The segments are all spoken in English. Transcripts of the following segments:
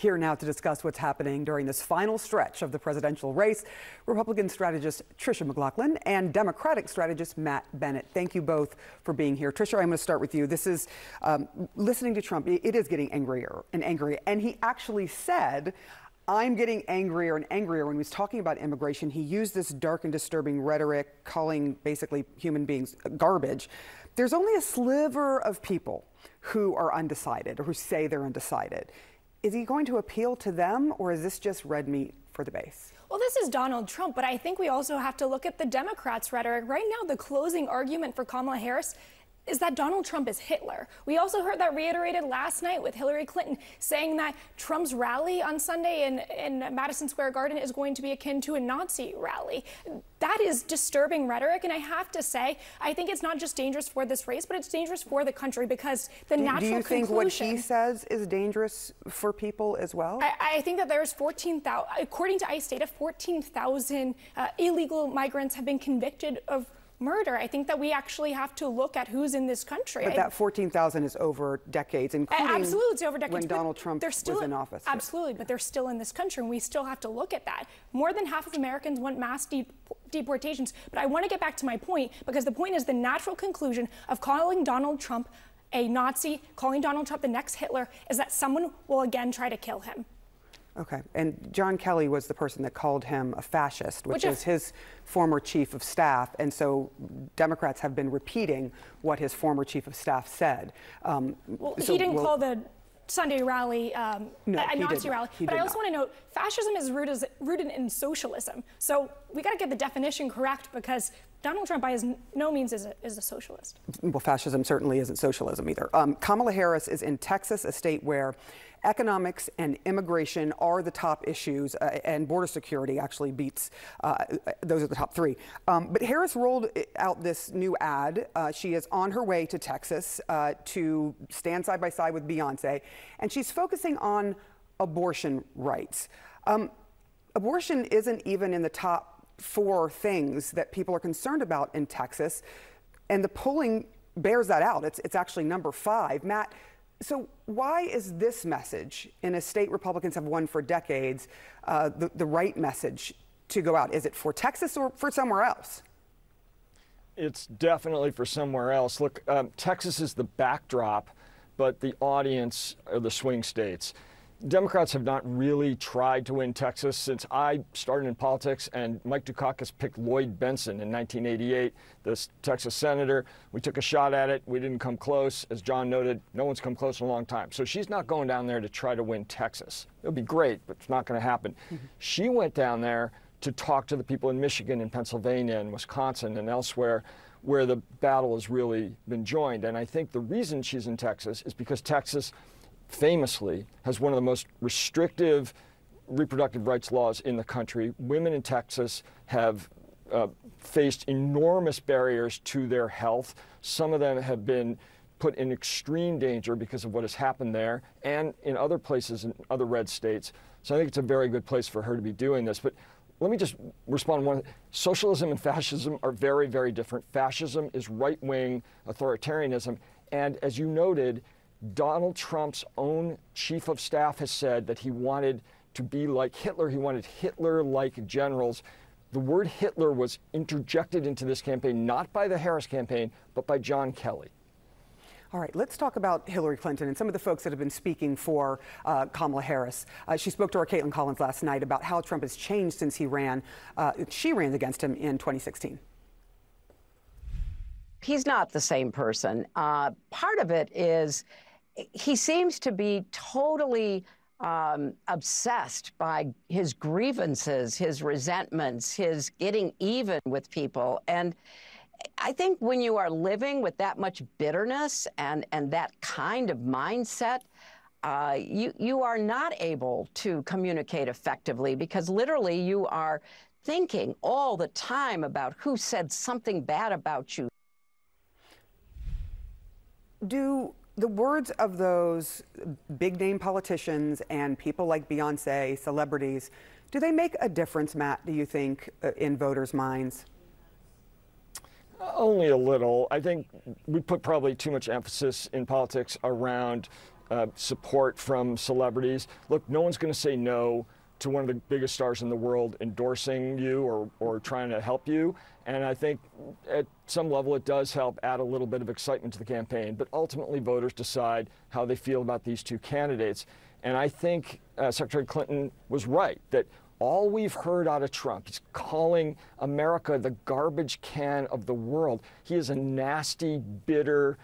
Here now to discuss what's happening during this final stretch of the presidential race, Republican strategist Tricia McLaughlin and Democratic strategist Matt Bennett. Thank you both for being here. Tricia, I'm going to start with you. This is listening to Trump. It is getting angrier and angrier. And he actually said, I'm getting angrier and angrier. When he was talking about immigration, he used this dark and disturbing rhetoric, calling basically human beings garbage. There's only a sliver of people who are undecided or who say they're undecided. Is he going to appeal to them, or is this just red meat for the base? Well, this is Donald Trump, but I think we also have to look at the Democrats' rhetoric. Right now, the closing argument for Kamala Harris is that Donald Trump is Hitler. We also heard that reiterated last night with Hillary Clinton saying that Trump's rally on Sunday in Madison Square Garden is going to be akin to a Nazi rally. That is disturbing rhetoric, and I have to say, I think it's not just dangerous for this race, but it's dangerous for the country because the natural conclusion... Do you think what he says is dangerous for people as well? I think that there's 14,000, according to ICE data, 14,000 illegal migrants have been convicted of murder. I think that we actually have to look at who's in this country. But that 14,000 is over decades, including absolutely, it's over decades, when Donald Trump was in office. Absolutely, but they're still in this country, and we still have to look at that. More than half of Americans want mass deportations, but I want to get back to my point, because the point is the natural conclusion of calling Donald Trump a Nazi, calling Donald Trump the next Hitler, is that someone will again try to kill him. Okay, and John Kelly was the person that called him a fascist, which is his former chief of staff, and so Democrats have been repeating what his former chief of staff said. Well, he didn't call the Sunday rally a Nazi rally, but I also want to note, fascism is rooted in socialism, so we got to get the definition correct, because Donald Trump, by no means, is a socialist. Well, fascism certainly isn't socialism either. Kamala Harris is in Texas, a state where economics and immigration are the top issues, and border security actually beats, those are the top three. But Harris rolled out this new ad. She is on her way to Texas to stand side by side with Beyonce, and she's focusing on abortion rights. Abortion isn't even in the top 4 things that people are concerned about in Texas, and the polling bears that out. It's actually number 5. Matt, so why is this message, in a state Republicans have won for decades, the right message to go out? Is it for Texas or for somewhere else? It's definitely for somewhere else. Look, Texas is the backdrop, but the audience are the swing states. Democrats have not really tried to win Texas since I started in politics, and Mike Dukakis picked Lloyd Bentsen in 1988, the Texas senator. We took a shot at it. We didn't come close. As John noted, no one's come close in a long time. So she's not going down there to try to win Texas. It'll be great, but it's not going to happen. She went down there to talk to the people in Michigan and Pennsylvania and Wisconsin and elsewhere where the battle has really been joined. And I think the reason she's in Texas is because Texas famously has one of the most restrictive reproductive rights laws in the country. Women in Texas have faced enormous barriers to their health. Some of them have been put in extreme danger because of what has happened there and in other places in other red states. So I think it's a very good place for her to be doing this. But let me just respond one. Socialism and fascism are very, very different. Fascism is right-wing authoritarianism. And as you noted, Donald Trump's own chief of staff has said that he wanted to be like Hitler. He wanted Hitler-like generals. The word Hitler was interjected into this campaign, not by the Harris campaign, but by John Kelly. All right, let's talk about Hillary Clinton and some of the folks that have been speaking for Kamala Harris. She spoke to our Caitlin Collins last night about how Trump has changed since she ran against him in 2016. He's not the same person. Part of it is he seems to be totally obsessed by his grievances, his resentments, his getting even with people. And I think when you are living with that much bitterness and that kind of mindset, you are not able to communicate effectively, because literally you are thinking all the time about who said something bad about you. Do the words of those big-name politicians and people like Beyonce, celebrities, do they make a difference, Matt, do you think, in voters' minds? Only a little. I think we put probably too much emphasis in politics around support from celebrities. Look, no one's going to say no to one of the biggest stars in the world endorsing you or trying to help you. And I think at some level it does help add a little bit of excitement to the campaign. But ultimately voters decide how they feel about these two candidates. And I think Secretary Clinton was right that all we've heard out of Trump, he's calling America the garbage can of the world. He is a nasty, bitter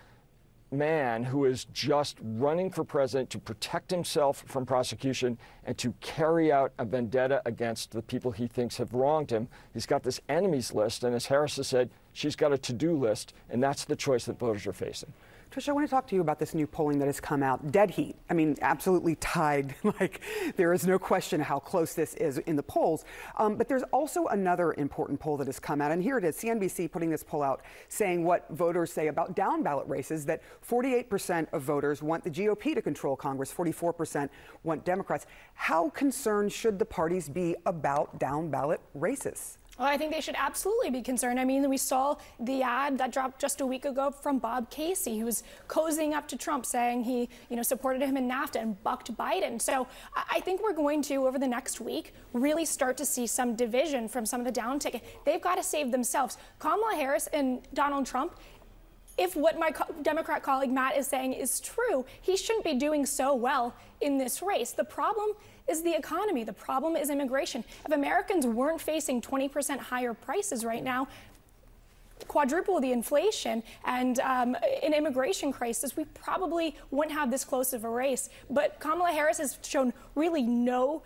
man who is just running for president to protect himself from prosecution and to carry out a vendetta against the people he thinks have wronged him. He's got this enemies list, and as Harris has said, she's got a to-do list, and that's the choice that voters are facing. Tricia, I want to talk to you about this new polling that has come out. Dead heat. I mean, absolutely tied. Like, there is no question how close this is in the polls. But there's also another important poll that has come out. And here it is, CNBC putting this poll out, saying what voters say about down ballot races, that 48% of voters want the GOP to control Congress, 44% want Democrats. How concerned should the parties be about down ballot races? Well, I think they should absolutely be concerned. I mean, we saw the ad that dropped just a week ago from Bob Casey, who was cozying up to Trump, saying he, supported him in NAFTA and bucked Biden. So I think we're going to, over the next week, really start to see some division from some of the down ticket. They've got to save themselves. Kamala Harris and Donald Trump, if what my Democrat colleague Matt is saying is true, he shouldn't be doing so well in this race. The problem is the economy. The problem is immigration. If Americans weren't facing 20% higher prices right now, quadruple the inflation, and an immigration crisis, we probably wouldn't have this close of a race. But Kamala Harris has shown really no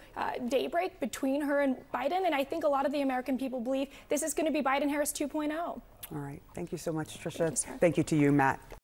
daybreak between her and Biden, and I think a lot of the American people believe this is going to be Biden-Harris 2.0. All right. Thank you so much, Tricia. Thank you, Thank you to you, Matt.